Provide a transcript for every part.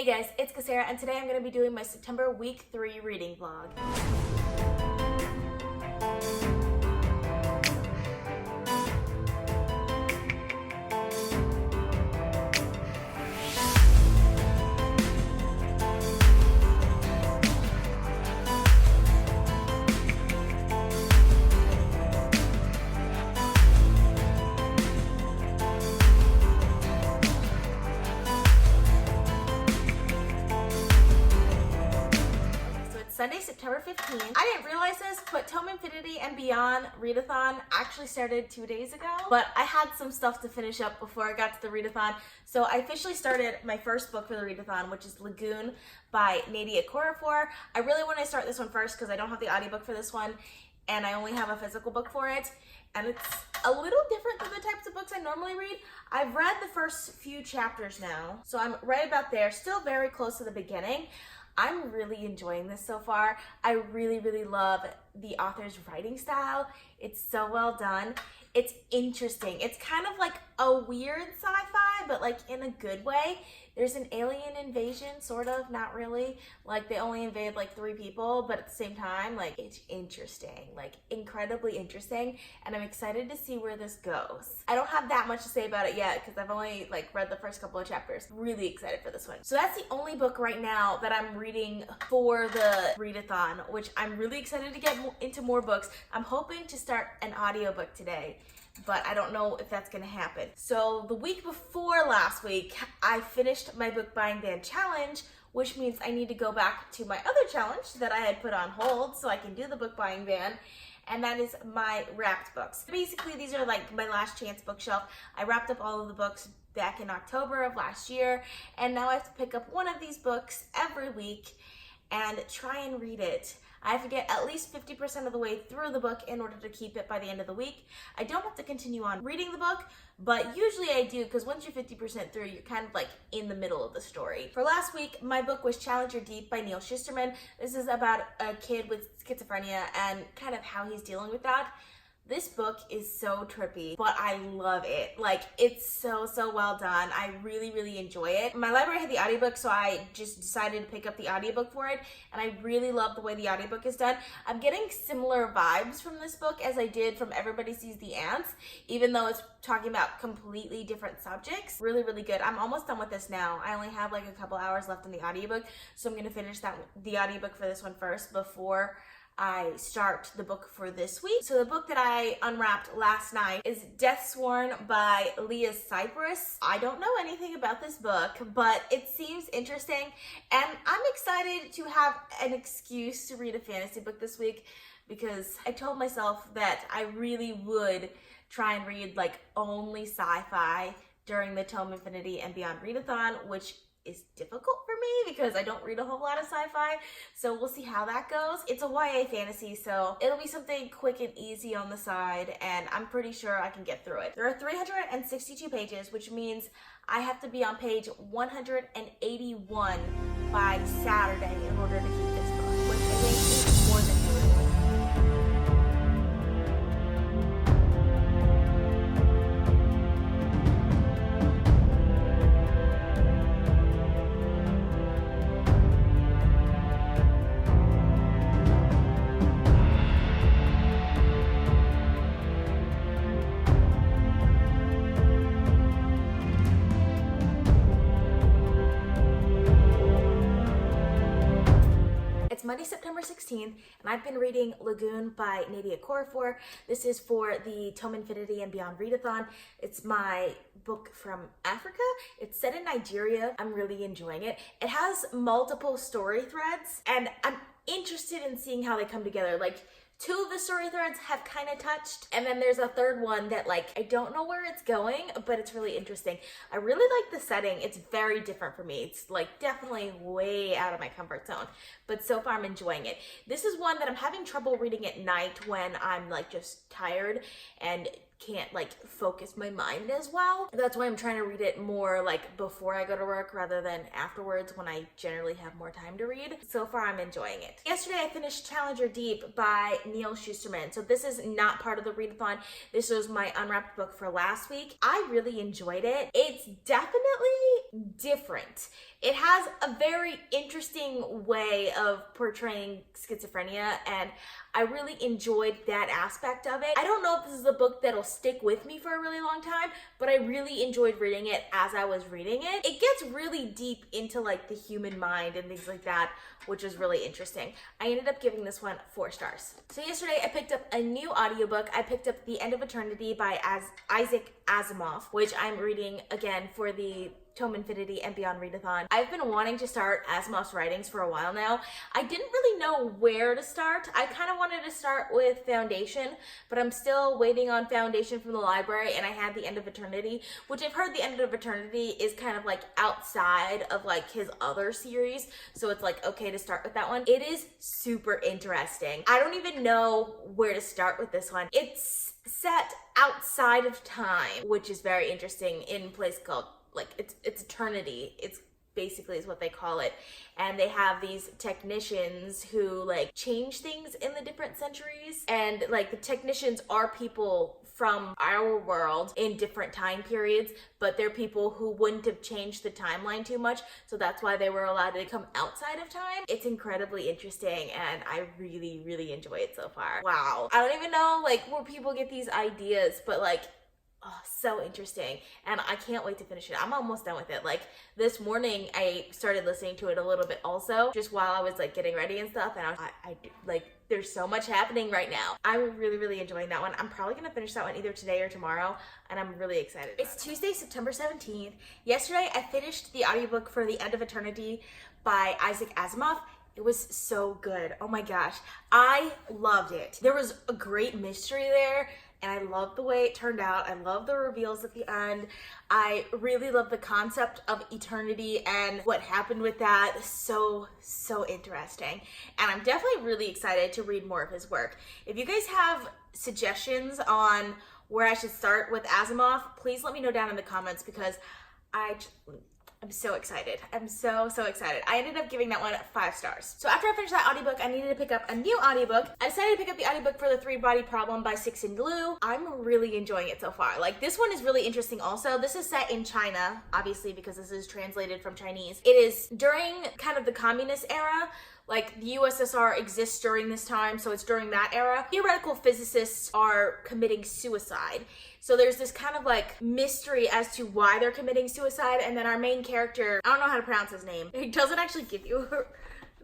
Hey guys, it's Cassera, and today I'm going to be doing my September week 3 reading vlog. Sunday, September 15th. I didn't realize this, but Tome Infinity and Beyond Readathon actually started 2 days ago, but I had some stuff to finish up before I got to the readathon, so I officially started my first book for the readathon, which is Lagoon by Nnedi Okorafor. I really want to start this one first because I don't have the audiobook for this one, and I only have a physical book for it, and it's a little different than the types of books I normally read. I've read the first few chapters now, so I'm right about there, still very close to the beginning. I'm really enjoying this so far. I really love the author's writing style. It's so well done. It's interesting. It's kind of like a weird sci-fi, but like in a good way. There's an alien invasion, sort of, not really. Like they only invade like 3 people, but at the same time, like it's interesting, like incredibly interesting. And I'm excited to see where this goes. I don't have that much to say about it yet because I've only like read the first couple of chapters. Really excited for this one. So that's the only book right now that I'm reading for the readathon, which I'm really excited to get into more books. I'm hoping to start an audiobook today, but I don't know if that's gonna happen. So the week before last week, I finished my book buying ban challenge, which means I need to go back to my other challenge that I had put on hold so I can do the book buying ban, and that is my wrapped books. Basically, these are like my last chance bookshelf. I wrapped up all of the books back in October of last year, and now I have to pick up one of these books every week and try and read it. I have to get at least 50% of the way through the book in order to keep it by the end of the week. I don't have to continue on reading the book, but usually I do, because once you're 50% through, you're kind of like in the middle of the story. For last week, my book was Challenger Deep by Neal Shusterman. This is about a kid with schizophrenia and kind of how he's dealing with that. This book is so trippy, but I love it. Like, it's so well done. I really enjoy it. My library had the audiobook, so I just decided to pick up the audiobook for it, and I really love the way the audiobook is done. I'm getting similar vibes from this book as I did from Everybody Sees the Ants, even though it's talking about completely different subjects. Really good. I'm almost done with this now. I only have like a couple hours left in the audiobook, so I'm gonna finish the audiobook for this one first before I start the book for this week. So the book that I unwrapped last night is Death Sworn by Leah Cypress. I don't know anything about this book, but it seems interesting, and I'm excited to have an excuse to read a fantasy book this week, because I told myself that I really would try and read like only sci-fi during the Tome Infinity and Beyond Readathon, which is difficult for me because I don't read a whole lot of sci-fi, so we'll see how that goes. It's a YA fantasy, so it'll be something quick and easy on the side, and I'm pretty sure I can get through it. There are 362 pages, which means I have to be on page 181 by Saturday in order to keep this book, which I think is more than doable. Monday, September 16th, and I've been reading Lagoon by Nnedi Okorafor. This is for the Tome Infinity and Beyond Readathon. It's my book from Africa. It's set in Nigeria. I'm really enjoying it. It has multiple story threads, and I'm interested in seeing how they come together. Like, 2 of the story threads have kind of touched, and then there's a third one that like I don't know where it's going, but it's really interesting. I really like the setting. It's very different for me. It's like definitely way out of my comfort zone, but so far I'm enjoying it. This is one that I'm having trouble reading at night when I'm like just tired and can't like focus my mind as well. That's why I'm trying to read it more like before I go to work rather than afterwards when I generally have more time to read. So far I'm enjoying it. Yesterday I finished Challenger Deep by Neal Shusterman. So this is not part of the readathon. This was my unwrapped book for last week. I really enjoyed it. It's definitely different. It has a very interesting way of portraying schizophrenia, and I really enjoyed that aspect of it. I don't know if this is a book that'll stick with me for a really long time, but I really enjoyed reading it as I was reading it. It gets really deep into like the human mind and things like that, which is really interesting. I ended up giving this one 4 stars. So yesterday I picked up a new audiobook. I picked up The End of Eternity by Isaac Asimov, which I'm reading again for the Tome Infinity and Beyond Readathon. I've been wanting to start Asimov's writings for a while now. I didn't really know where to start. I kind of wanted to start with Foundation, but I'm still waiting on Foundation from the library, and I had The End of Eternity, which I've heard The End of Eternity is kind of like outside of like his other series, so it's like okay to start with that one. It is super interesting. I don't even know where to start with this one. It's set outside of time, which is very interesting, in a place called like it's eternity. It's basically is what they call it. And they have these technicians who like change things in the different centuries. And like the technicians are people from our world in different time periods, but they're people who wouldn't have changed the timeline too much. So that's why they were allowed to come outside of time. It's incredibly interesting and I really, really enjoy it so far. Wow. I don't even know like where people get these ideas, but like, oh, so interesting. And I can't wait to finish it. I'm almost done with it. Like this morning I started listening to it a little bit also, just while I was like getting ready and stuff. And I like, there's so much happening right now. I'm really, really enjoying that one. I'm probably gonna finish that one either today or tomorrow. And I'm really excited. It's Tuesday, September 17th. Yesterday I finished the audiobook for The End of Eternity by Isaac Asimov. It was so good. Oh my gosh. I loved it. There was a great mystery there. And I love the way it turned out. I love the reveals at the end. I really love the concept of eternity and what happened with that. So interesting. And I'm definitely really excited to read more of his work. If you guys have suggestions on where I should start with Asimov, please let me know down in the comments because I'm so excited. I'm so excited. I ended up giving that one 5 stars. So after I finished that audiobook, I needed to pick up a new audiobook. I decided to pick up the audiobook for The Three-Body Problem by Cixin. I'm really enjoying it so far. Like this one is really interesting also. This is set in China, obviously because this is translated from Chinese. It is during kind of the communist era. Like the USSR exists during this time, so it's during that era. Theoretical physicists are committing suicide. So there's this kind of like mystery as to why they're committing suicide, and then our main character, I don't know how to pronounce his name. It doesn't actually give you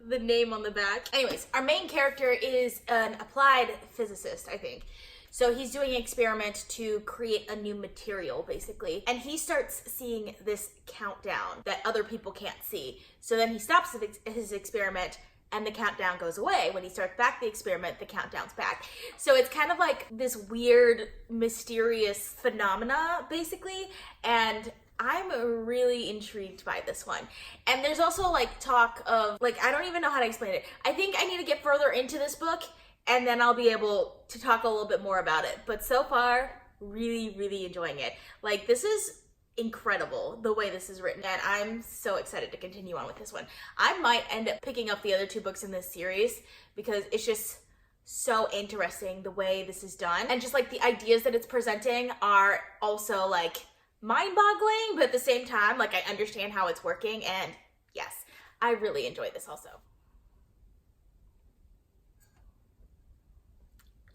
the name on the back. Anyways, our main character is an applied physicist, I think. So he's doing an experiment to create a new material, basically. And he starts seeing this countdown that other people can't see. So then he stops his experiment and the countdown goes away. When he starts back the experiment, the countdown's back. So it's kind of like this weird, mysterious phenomena, basically. And I'm really intrigued by this one. And there's also like talk of, like, I don't even know how to explain it. I think I need to get further into this book and then I'll be able to talk a little bit more about it. But so far, really enjoying it. Like, this is incredible the way this is written, and I'm so excited to continue on with this one. I might end up picking up the other 2 books in this series because it's just so interesting the way this is done, and just like the ideas that it's presenting are also like mind-boggling, but at the same time like I understand how it's working, and yes, I really enjoyed this also.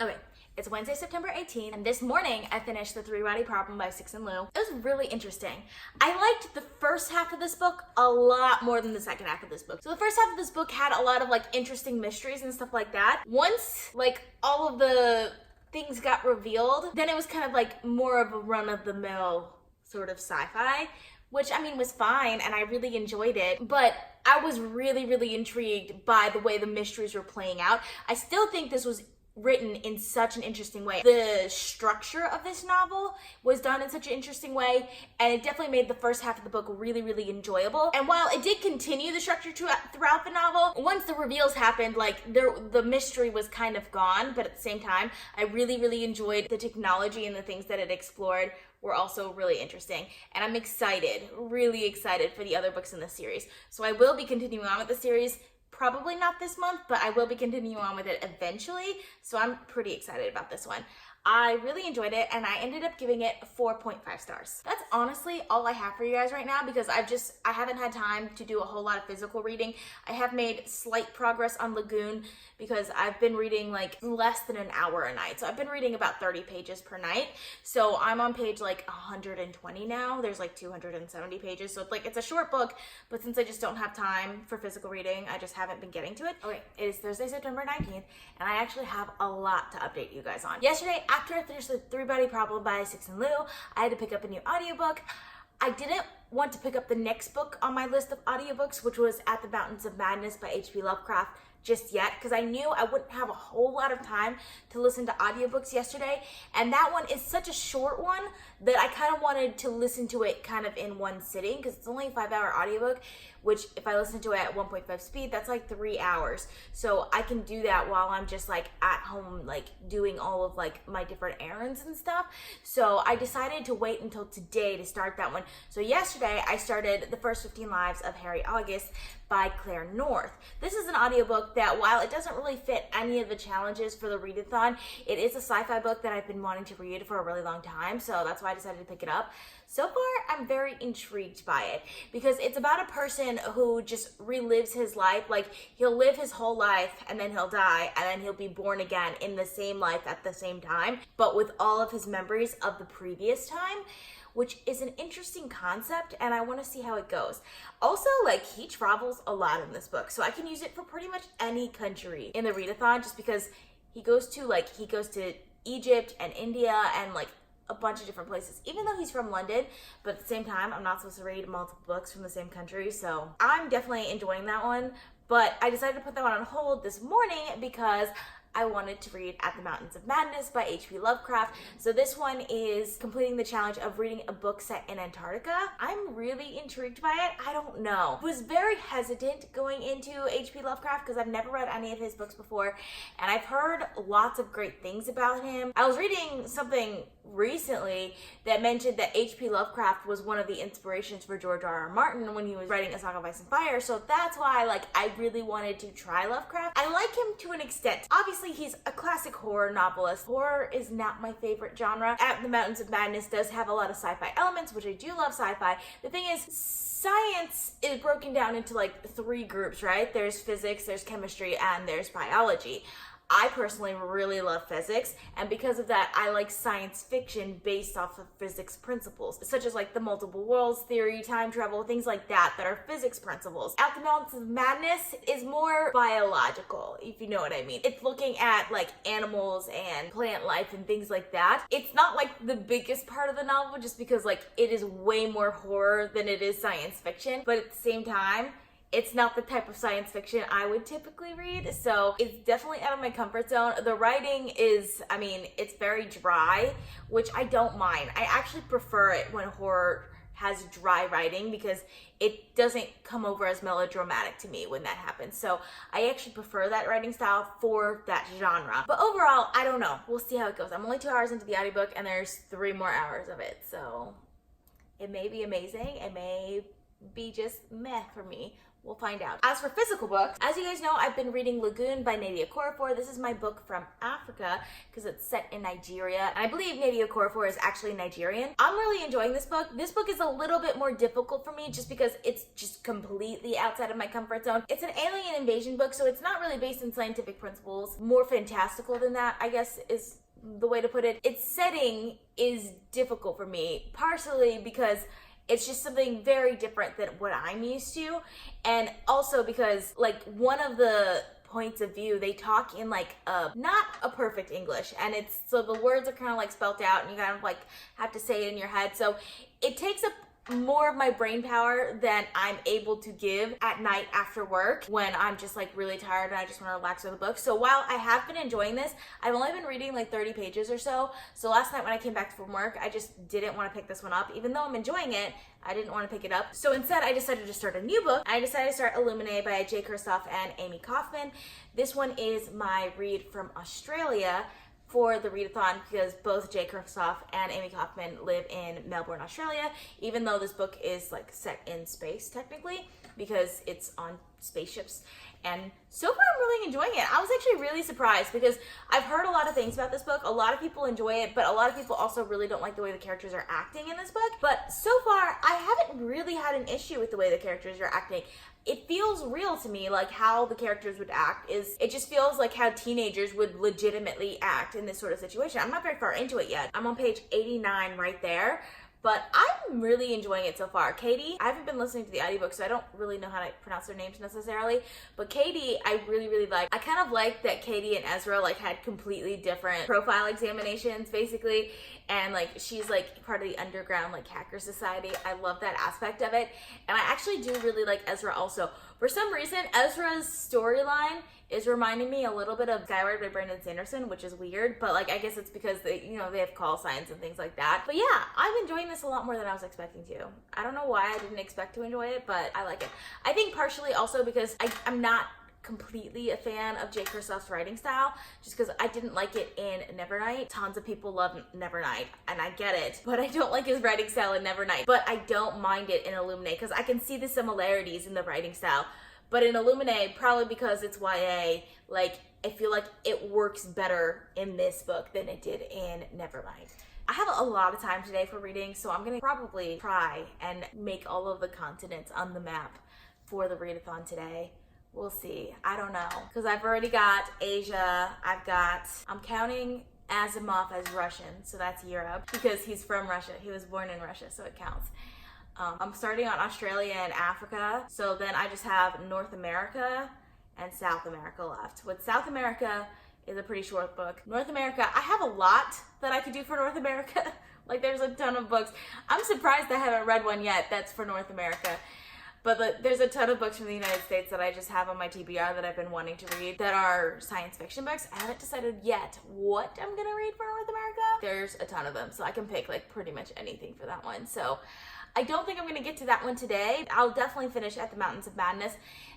Okay. It's Wednesday, September 18th, and this morning I finished The Three-Body Problem by Cixin. It was really interesting. I liked the first half of this book a lot more than the second half of this book. So the first half of this book had a lot of like interesting mysteries and stuff like that. Once like all of the things got revealed, then it was kind of like more of a run-of-the-mill sort of sci-fi, which I mean was fine and I really enjoyed it, but I was really intrigued by the way the mysteries were playing out. I still think this was written in such an interesting way. The structure of this novel was done in such an interesting way, and it definitely made the first half of the book really enjoyable. And while it did continue the structure throughout the novel, once the reveals happened, like the mystery was kind of gone, but at the same time, I really enjoyed the technology and the things that it explored were also really interesting. And I'm really excited for the other books in this series. So I will be continuing on with the series. Probably not this month, but I will be continuing on with it eventually. So I'm pretty excited about this one. I really enjoyed it, and I ended up giving it 4.5 stars. That's honestly all I have for you guys right now, because I haven't had time to do a whole lot of physical reading. I have made slight progress on Lagoon because I've been reading like less than an hour a night. So I've been reading about 30 pages per night. So I'm on page like 120 now. There's like 270 pages. So it's a short book, but since I just don't have time for physical reading, I just haven't been getting to it. Okay, it is Thursday, September 19th, and I actually have a lot to update you guys on. Yesterday, after I finished The Three-Body Problem by Cixin, I had to pick up a new audiobook. I didn't want to pick up the next book on my list of audiobooks, which was At the Mountains of Madness by H.P. Lovecraft, just yet, because I knew I wouldn't have a whole lot of time to listen to audiobooks yesterday, and that one is such a short one that I kind of wanted to listen to it kind of in one sitting, because it's only a 5-hour audiobook, which if I listen to it at 1.5 speed, that's like 3 hours. So I can do that while I'm just like at home, like doing all of like my different errands and stuff. So I decided to wait until today to start that one. So yesterday I started The First 15 Lives of Harry August by Claire North. This is an audiobook that, while it doesn't really fit any of the challenges for the readathon, it is a sci-fi book that I've been wanting to read for a really long time, so that's why I decided to pick it up. So far, I'm very intrigued by it because it's about a person who just relives his life. Like, he'll live his whole life and then he'll die and then he'll be born again in the same life at the same time, but with all of his memories of the previous time, which is an interesting concept, and I want to see how it goes. Also, like, he travels a lot in this book, so I can use it for pretty much any country in the readathon, just because he goes to Egypt and India and like a bunch of different places, even though he's from London, but at the same time, I'm not supposed to read multiple books from the same country, so I'm definitely enjoying that one. But I decided to put that one on hold this morning because I wanted to read At the Mountains of Madness by H.P. Lovecraft. So this one is completing the challenge of reading a book set in Antarctica. I'm really intrigued by it. I don't know. I was very hesitant going into H.P. Lovecraft because I've never read any of his books before, and I've heard lots of great things about him. I was reading something recently that mentioned that H.P. Lovecraft was one of the inspirations for George R.R. Martin when he was writing A Song of Ice and Fire, so that's why I really wanted to try Lovecraft. I like him to an extent. Obviously, he's a classic horror novelist. Horror is not my favorite genre. At the Mountains of Madness does have a lot of sci-fi elements, which I do love sci-fi. The thing is, science is broken down into like 3 groups, right? There's physics, there's chemistry, and there's biology. I personally really love physics, and because of that, I like science fiction based off of physics principles, such as like the multiple worlds theory, time travel, things like that are physics principles. At the Mountains of Madness is more biological, if you know what I mean. It's looking at like animals and plant life and things like that. It's not like the biggest part of the novel, just because like it is way more horror than it is science fiction, but at the same time, it's not the type of science fiction I would typically read, so it's definitely out of my comfort zone. The writing is, it's very dry, which I don't mind. I actually prefer it when horror has dry writing because it doesn't come over as melodramatic to me when that happens. So I actually prefer that writing style for that genre. But overall, I don't know. We'll see how it goes. I'm only 2 hours into the audiobook and there's 3 more hours of it, so it may be amazing. It may be just meh for me. We'll find out. As for physical books, as you guys know, I've been reading Lagoon by Nnedi Okorafor. This is my book from Africa because it's set in Nigeria. And I believe Nnedi Okorafor is actually Nigerian. I'm really enjoying this book. This book is a little bit more difficult for me just because it's just completely outside of my comfort zone. It's an alien invasion book, so it's not really based in scientific principles. More fantastical than that, I guess, is the way to put it. Its setting is difficult for me, partially because it's just something very different than what I'm used to, and also because like one of the points of view, they talk in like not a perfect English, and it's so the words are kind of like spelt out and you kind of like have to say it in your head, so it takes up more of my brain power than I'm able to give at night after work when I'm just like really tired and I just want to relax with a book. So while I have been enjoying this, I've only been reading like 30 pages or so. So last night when I came back from work, I just didn't want to pick this one up. Even though I'm enjoying it, I didn't want to pick it up. So instead, I decided to start a new book. I decided to start Illuminae by Kristoff and Amie Kaufman. This one is my read from Australia for the readathon because both Jay Kristoff and Amie Kaufman live in Melbourne, Australia, even though this book is like set in space technically because it's on spaceships. And so far I'm really enjoying it. I was actually really surprised because I've heard a lot of things about this book. A lot of people enjoy it, but a lot of people also really don't like the way the characters are acting in this book. But so far, I haven't really had an issue with the way the characters are acting. It feels real to me, like how the characters would act it just feels like how teenagers would legitimately act in this sort of situation. I'm not very far into it yet. I'm on page 89 right there. But I'm really enjoying it so far. Katie, I haven't been listening to the audiobook, so I don't really know how to pronounce their names necessarily. But Katie, I really, really like. I kind of like that Katie and Ezra like had completely different profile examinations, basically. And like she's like part of the underground like hacker society. I love that aspect of it. And I actually do really like Ezra also. For some reason, Ezra's storyline is reminding me a little bit of Skyward by Brandon Sanderson, which is weird, but like I guess it's because they, you know, they have call signs and things like that. But yeah, I'm enjoying this a lot more than I was expecting to. I don't know why I didn't expect to enjoy it, but I like it. I think partially also because I'm not completely a fan of Jay Kristoff's writing style, just because I didn't like it in Nevernight. Tons of people love Nevernight, and I get it, but I don't like his writing style in Nevernight. But I don't mind it in Illuminae, because I can see the similarities in the writing style. But in Illuminae, probably because it's YA, like, I feel like it works better in this book than it did in Nevermind. I have a lot of time today for reading, so I'm gonna probably try and make all of the continents on the map for the readathon today. We'll see. I don't know. Because I've already got Asia. I'm counting Asimov as Russian, so that's Europe, because he's from Russia. He was born in Russia, so it counts. I'm starting on Australia and Africa, so then I just have North America and South America left. With South America is a pretty short book. North America, I have a lot that I could do for North America. Like there's a ton of books. I'm surprised I haven't read one yet that's for North America. But there's a ton of books from the United States that I just have on my TBR that I've been wanting to read that are science fiction books. I haven't decided yet what I'm gonna read for North America. There's a ton of them, so I can pick like pretty much anything for that one. So I don't think I'm gonna get to that one today. I'll definitely finish At the Mountains of Madness,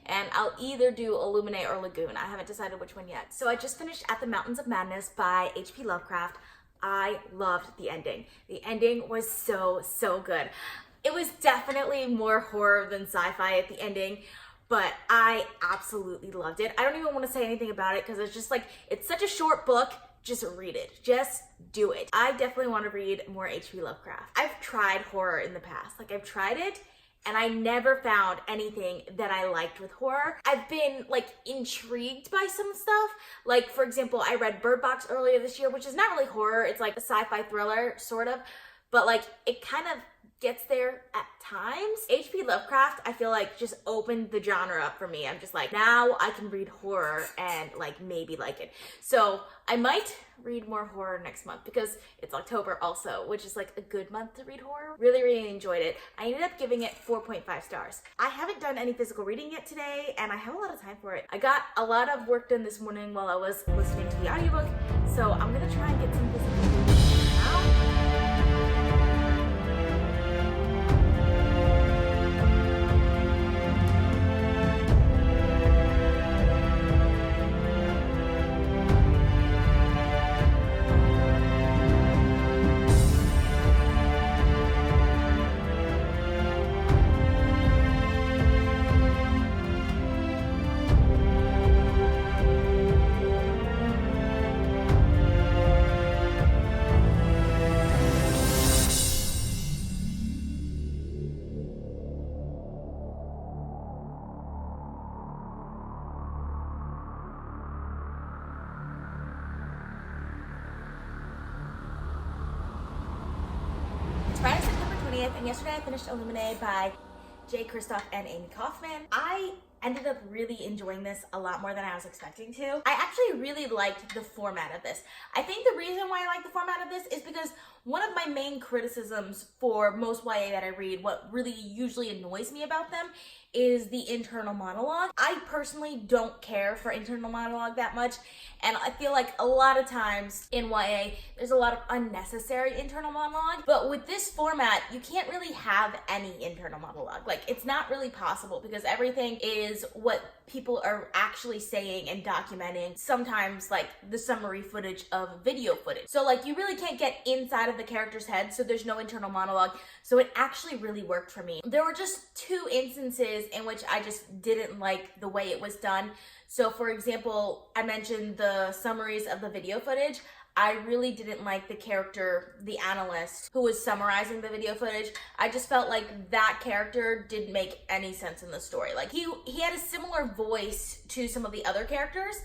and I'll either do Illuminae or Lagoon. I haven't decided which one yet. So I just finished At the Mountains of Madness by H.P. Lovecraft. I loved the ending. The ending was so, so good. It was definitely more horror than sci-fi at the ending, but I absolutely loved it. I don't even want to say anything about it because it's just like, it's such a short book. Just read it. Just do it. I definitely want to read more H.P. Lovecraft. I've tried horror in the past. Like I've tried it and I never found anything that I liked with horror. I've been like intrigued by some stuff. Like for example, I read Bird Box earlier this year, which is not really horror. It's like a sci-fi thriller sort of, but like it kind of gets there at times. H.P. Lovecraft, I feel like just opened the genre up for me. I'm just like, now I can read horror and like maybe like it. So I might read more horror next month because it's October also, which is like a good month to read horror. Really, really enjoyed it. I ended up giving it 4.5 stars. I haven't done any physical reading yet today and I have a lot of time for it. I got a lot of work done this morning while I was listening to the audiobook, so I'm gonna try and get some physical reading now. Friday, September 20th, and yesterday I finished Illuminae by Jay Kristoff and Amie Kaufman. I ended up really enjoying this a lot more than I was expecting to. I actually really liked the format of this. I think the reason why I like the format of this is because one of my main criticisms for most YA that I read, what really usually annoys me about them, is the internal monologue. I personally don't care for internal monologue that much, and I feel like a lot of times in YA, there's a lot of unnecessary internal monologue, but with this format, you can't really have any internal monologue. Like, it's not really possible because everything is what people are actually saying and documenting, sometimes like the summary footage of video footage. So like, you really can't get inside of the character's head, so there's no internal monologue. So it actually really worked for me. There were just 2 instances in which I just didn't like the way it was done. So for example, I mentioned the summaries of the video footage. I really didn't like the character, the analyst, who was summarizing the video footage. I just felt like that character didn't make any sense in the story. Like, he had a similar voice to some of the other characters,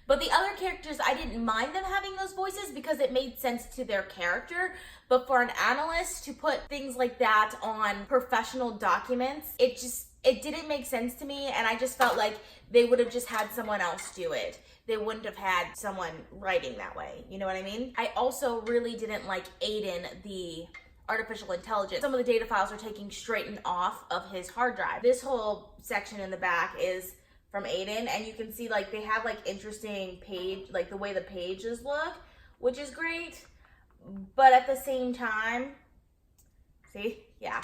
but the other characters, I didn't mind them having those voices because it made sense to their character. But for an analyst to put things like that on professional documents, it didn't make sense to me, and I just felt like they would have just had someone else do it. They wouldn't have had someone writing that way. You know what I mean? I also really didn't like Aiden, the artificial intelligence. Some of the data files are taking straight off of his hard drive. This whole section in the back is from Aiden, and you can see like they have like interesting page, like the way the pages look, which is great. But at the same time, see, yeah,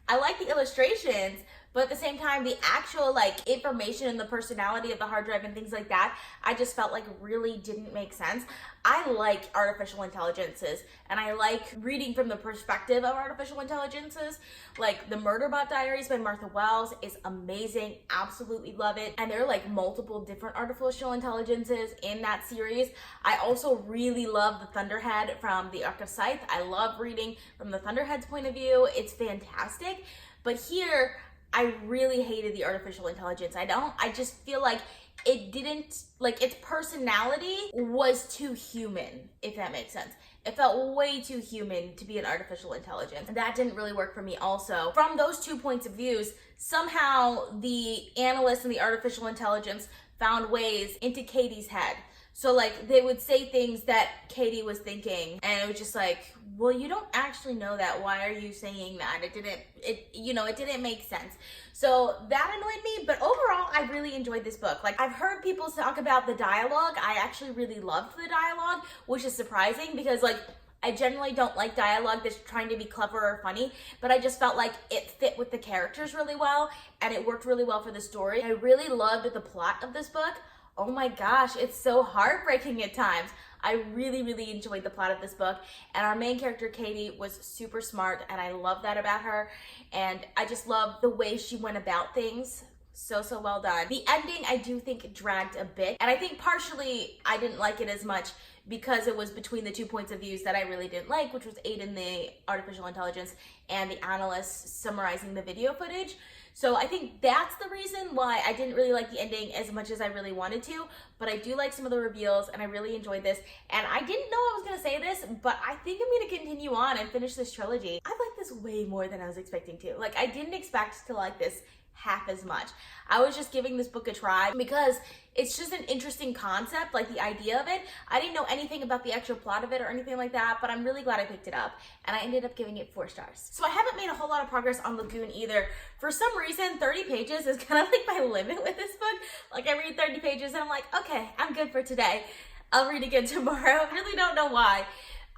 I like the illustrations, but at the same time, the actual like information and the personality of the hard drive and things like that, I just felt like really didn't make sense. I like artificial intelligences, and I like reading from the perspective of artificial intelligences. Like the Murderbot Diaries by Martha Wells is amazing, absolutely love it. And there are like multiple different artificial intelligences in that series. I also really love the Thunderhead from the Arc of Scythe. I love reading from the Thunderhead's point of view. It's fantastic. But here, I really hated the artificial intelligence. I just feel like it didn't, like, its personality was too human, if that makes sense. It felt way too human to be an artificial intelligence. And that didn't really work for me also. From those 2 points of views, somehow the analyst and the artificial intelligence found ways into Katie's head. So like, they would say things that Katie was thinking, and it was just like, well, you don't actually know that. Why are you saying that? It didn't make sense. So that annoyed me, but overall, I really enjoyed this book. Like, I've heard people talk about the dialogue. I actually really loved the dialogue, which is surprising because like, I generally don't like dialogue that's trying to be clever or funny, but I just felt like it fit with the characters really well, and it worked really well for the story. I really loved the plot of this book. Oh my gosh, it's so heartbreaking at times. I really, really enjoyed the plot of this book, and our main character, Katie, was super smart, and I love that about her, and I just love the way she went about things. So well done. The ending, I do think, dragged a bit, and I think partially I didn't like it as much because it was between the 2 points of views that I really didn't like, which was Aiden, the artificial intelligence, and the analyst summarizing the video footage. So I think that's the reason why I didn't really like the ending as much as I really wanted to, but I do like some of the reveals, and I really enjoyed this. And I didn't know I was going to say this, but I think I'm going to continue on and finish this trilogy. I like this way more than I was expecting to. Like, I didn't expect to like this half as much. I was just giving this book a try because it's just an interesting concept, like the idea of it. I didn't know anything about the actual plot of it or anything like that, but I'm really glad I picked it up, and I ended up giving it 4 stars. So I haven't made a whole lot of progress on Lagoon either. For some reason, 30 pages is kind of like my limit with this book. Like, I read 30 pages and I'm like, okay, I'm good for today. I'll read again tomorrow. I really don't know why.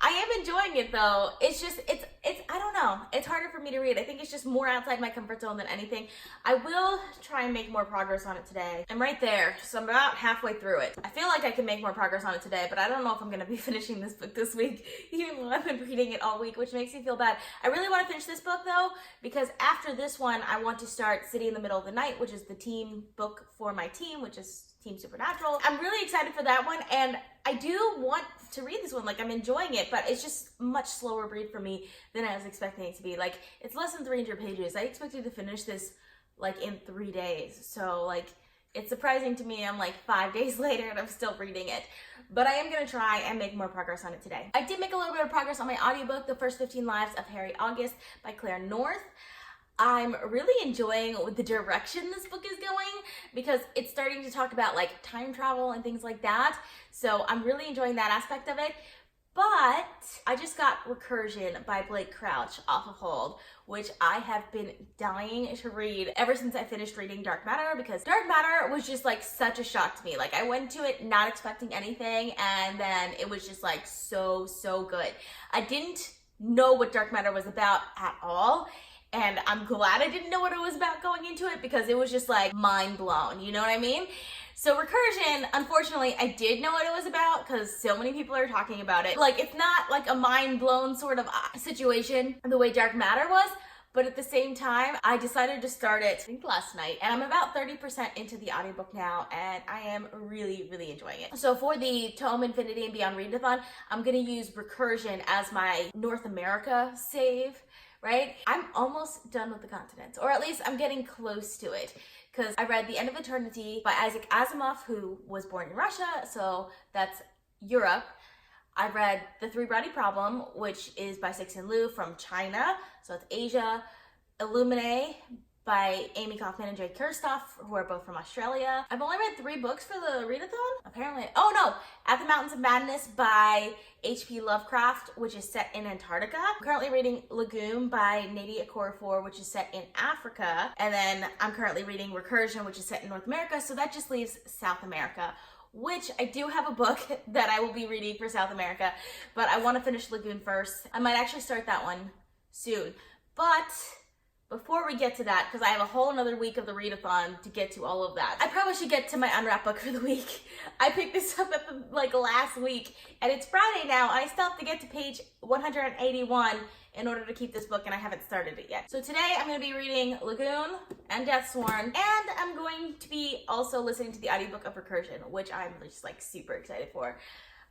I am enjoying it though. It's just, I don't know. It's harder for me to read. I think it's just more outside my comfort zone than anything. I will try and make more progress on it today. I'm right there, so I'm about halfway through it. I feel like I can make more progress on it today, but I don't know if I'm gonna be finishing this book this week, even though I've been reading it all week, which makes me feel bad. I really want to finish this book though, because after this one, I want to start City in the Middle of the Night, which is the team book for my team, which is Team Supernatural. I'm really excited for that one, and I do want to read this one. Like, I'm enjoying it, but it's just much slower read for me than I was expecting it to be. Like, it's less than 300 pages. I expected to finish this like in 3 days. So like, it's surprising to me I'm like 5 days later and I'm still reading it. But I am gonna try and make more progress on it today. I did make a little bit of progress on my audiobook, The First 15 Lives of Harry August by Claire North. I'm really enjoying the direction this book is going because it's starting to talk about like time travel and things like that. So I'm really enjoying that aspect of it. But I just got Recursion by Blake Crouch off of hold, which I have been dying to read ever since I finished reading Dark Matter, because Dark Matter was just like such a shock to me. Like I went to it not expecting anything, and then it was just like so good. I didn't know what Dark Matter was about at all, and I'm glad I didn't know what it was about going into it, because it was just like mind blown, you know what I mean? So Recursion, unfortunately, I did know what it was about because so many people are talking about it. Like, it's not like a mind-blown sort of situation the way Dark Matter was, but at the same time, I decided to start it, I think last night, and I'm about 30% into the audiobook now, and I am really enjoying it. So for the Tome Infinity and Beyond Readathon, I'm gonna use Recursion as my North America save, right? I'm almost done with the continents, or at least I'm getting close to it, because I read The End of Eternity by Isaac Asimov, who was born in Russia, so that's Europe. I read The Three-Body Problem, which is by Cixin from China, so it's Asia. Illuminae by Amie, Kaufman, and Kristoff, who are both from Australia. I've only read 3 books for the readathon, apparently. Oh no, At the Mountains of Madness by H.P. Lovecraft, which is set in Antarctica. I'm currently reading Lagoon by Nnedi Okorafor, which is set in Africa. And then I'm currently reading Recursion, which is set in North America, so that just leaves South America, which I do have a book that I will be reading for South America, but I want to finish Lagoon first. I might actually start that one soon. But before we get to that, because I have a whole another week of the readathon to get to all of that, I probably should get to my unwrapped book for the week. I picked this up at the last week, and it's Friday now, and I still have to get to page 181 in order to keep this book, and I haven't started it yet. So today I'm going to be reading Lagoon and Deathsworn, and I'm going to be also listening to the audiobook of Recursion, which I'm just like super excited for.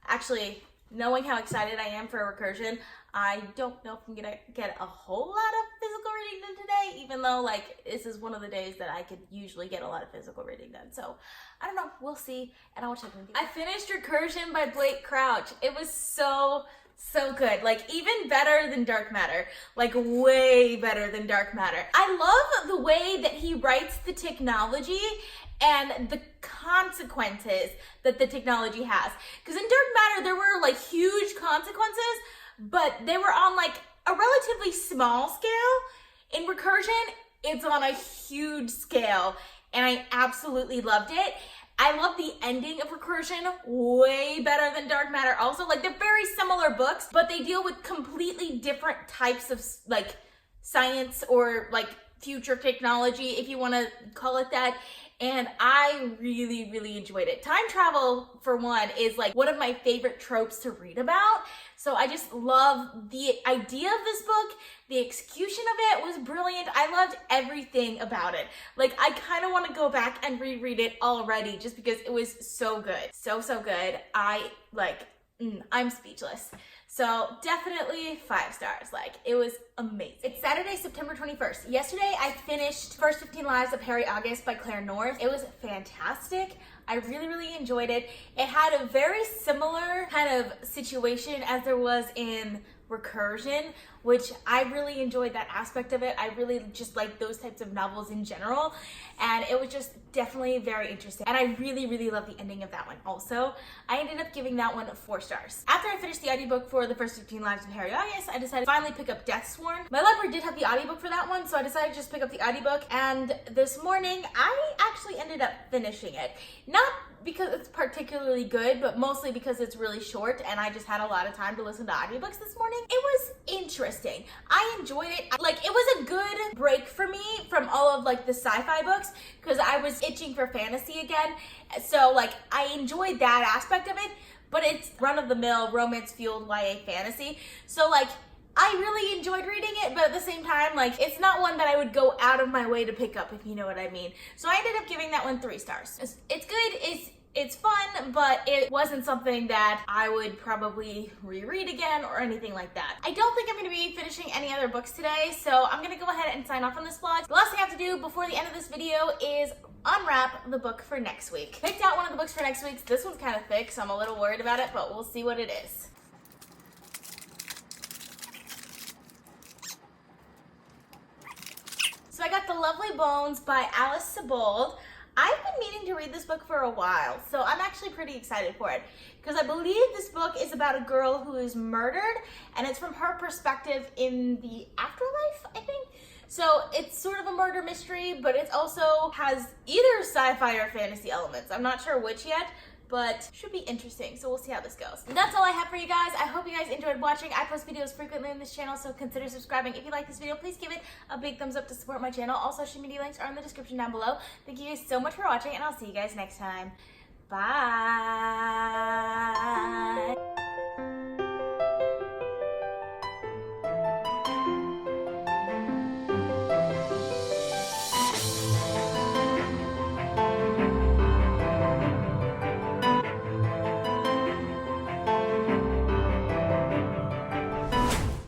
Actually, knowing how excited I am for Recursion, I don't know if I'm gonna get a whole lot of physical reading done today, even though like this is one of the days that I could usually get a lot of physical reading done. So I don't know, we'll see, and I'll check with you. I finished Recursion by Blake Crouch. It was so good, like even better than Dark Matter, like way better than Dark Matter. I love the way that he writes the technology and the consequences that the technology has. Because in Dark Matter, there were like huge consequences, but they were on like a relatively small scale. In Recursion, it's on a huge scale, and I absolutely loved it. I love the ending of Recursion way better than Dark Matter also. Like, they're very similar books, but they deal with completely different types of like science or like future technology, if you want to call it that. And I really enjoyed it. Time travel, for one, is like one of my favorite tropes to read about. So I just love the idea of this book. The execution of it was brilliant. I loved everything about it. Like, I kind of want to go back and reread it already just because it was so good. So good. I'm speechless. So definitely 5 stars. Like, it was amazing. It's Saturday, September 21st. Yesterday, I finished First 15 Lives of Harry August by Claire North. It was fantastic. I really enjoyed it. It had a very similar kind of situation as there was in Recursion, which I really enjoyed that aspect of it. I really just like those types of novels in general, and it was just definitely very interesting. And I really love the ending of that one also. I ended up giving that one 4 stars. After I finished the audiobook for the First 15 Lives of Harry August, I decided to finally pick up Deathsworn. My library did have the audiobook for that one, so I decided to just pick up the audiobook, and this morning I actually ended up finishing it. Not because it's particularly good, but mostly because it's really short and I just had a lot of time to listen to audiobooks this morning. It was interesting. I enjoyed it. Like, it was a good break for me from all of like the sci-fi books, because I was itching for fantasy again. So like, I enjoyed that aspect of it, but it's run-of-the-mill romance-fueled YA fantasy. So like, I really enjoyed reading it, but at the same time, like, it's not one that I would go out of my way to pick up, if you know what I mean. So I ended up giving that one 3 stars. It's good, it's fun, but it wasn't something that I would probably reread again or anything like that. I don't think I'm going to be finishing any other books today, so I'm going to go ahead and sign off on this vlog. The last thing I have to do before the end of this video is unwrap the book for next week. Picked out one of the books for next week. This one's kind of thick, so I'm a little worried about it, but we'll see what it is. So I got The Lovely Bones by Alice Sebold. I've been meaning itching to read this book for a while, so I'm actually pretty excited for it because I believe this book is about a girl who is murdered, and it's from her perspective in the afterlife, I think. So it's sort of a murder mystery, but it also has either sci-fi or fantasy elements. I'm not sure which yet, but should be interesting, so we'll see how this goes. And that's all I have for you guys. I hope you guys enjoyed watching. I post videos frequently on this channel, so consider subscribing. If you like this video, please give it a big thumbs up to support my channel. All social media links are in the description down below. Thank you guys so much for watching, and I'll see you guys next time. Bye!